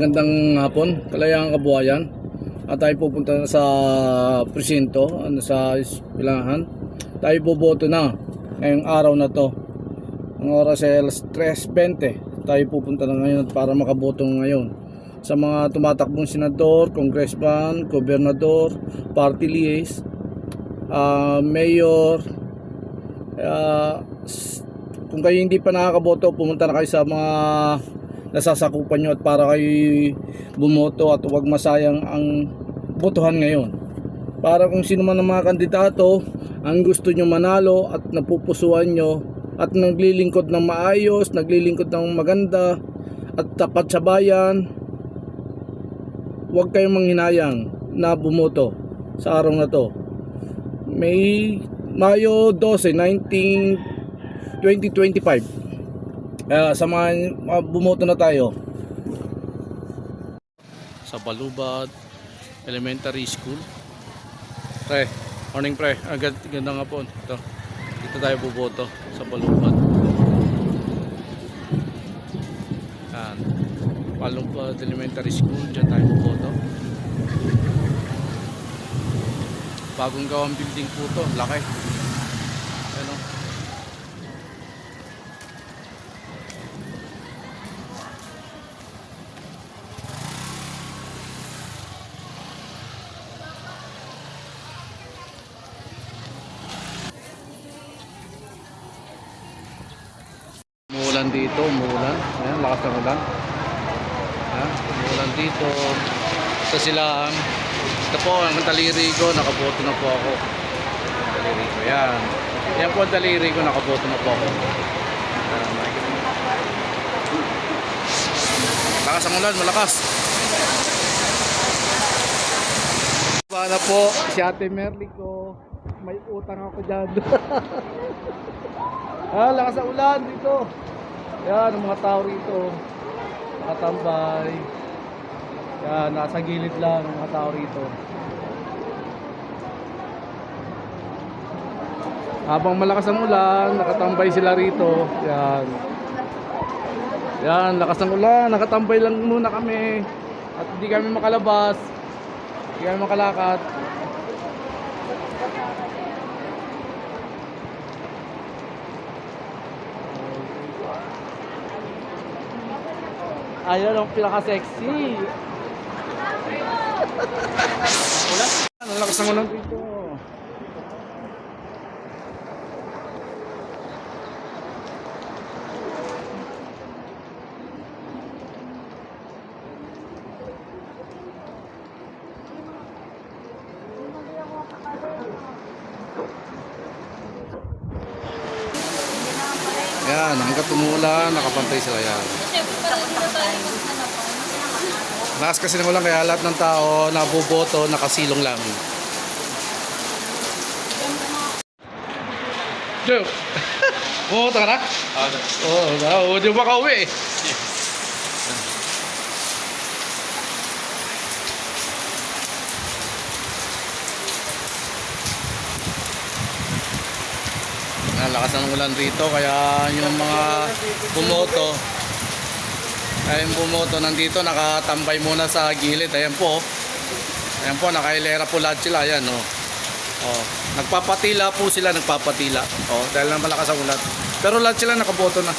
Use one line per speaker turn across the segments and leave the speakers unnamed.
Magandang hapon, kalayang kabuhayan. At tayo pupunta na sa presinto, sa pilahan. Tayo boboto na ngayong araw na to. Ang oras ay 3:20. Tayo pupunta na ngayon para makaboto ngayon. Sa mga tumatakbong senador, congressman, gobernador, party list, mayor. Kung kayo hindi pa nakakaboto, pumunta na kayo sa mga nasasakupan nyo at para kayo bumoto at huwag masayang ang botohan ngayon. Para kung sino man ang mga kandidato ang gusto nyo manalo at napupusuan nyo at naglilingkod ng maayos, naglilingkod ng maganda at tapat sa bayan, huwag kayong manghinayang na bumoto sa araw na to. May Mayo 12, 2025. Sa mga bumoto na tayo sa Balubad Elementary School. Pre, morning pre. Ganda nga po. Dito tayo buboto sa Balubad. Yan. Balubad Elementary School. Diyan tayo buboto. Bagong gawang building po to. Laki. Ano? Umuulan dito, umuulan. Ayan, lakas ng ulan. Ayan, umuulan dito. Sa silang. Ito po, ang daliri ko, nakaboto na po ako. Daliri ko, yan. Yan po ang daliri ko, nakaboto na po ako. Lakas ang ulan, malakas. Para po, si Ate Merly ko, may utang ako dyan. Lakas ang ulan dito. Yan, ang mga tao rito nakatambay. Yan, nasa gilid lang ang mga tao rito. Habang malakas ang ulan, nakatambay sila rito. Yan. Yan, lakas ng ulan, nakatambay lang muna kami. At hindi kami makalabas. Hindi kami makalakad. Ayun ang pinaka-sexy. Ulan? Ang lakas ng ulan dito. Yan, hanggat umuulan, nakapantay sila yan. Lakas kasi ng ulan kaya lahat ng tao naboboto, nakasilong lang. Joe! Bumoto ka na? Oo, di ba ka-uwi eh? Lakas ng ulan rito kaya yung mga bumoto nandito nakatambay muna sa gilid. Ayan po, nakailera po lahat sila. Ayan nagpapatila po sila, dahil na malakas ang ulan, pero lahat sila nakaboto na.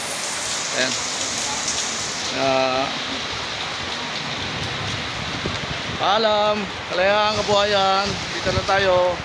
Ayan. Paalam, kalayang kabuhayan, dito na tayo.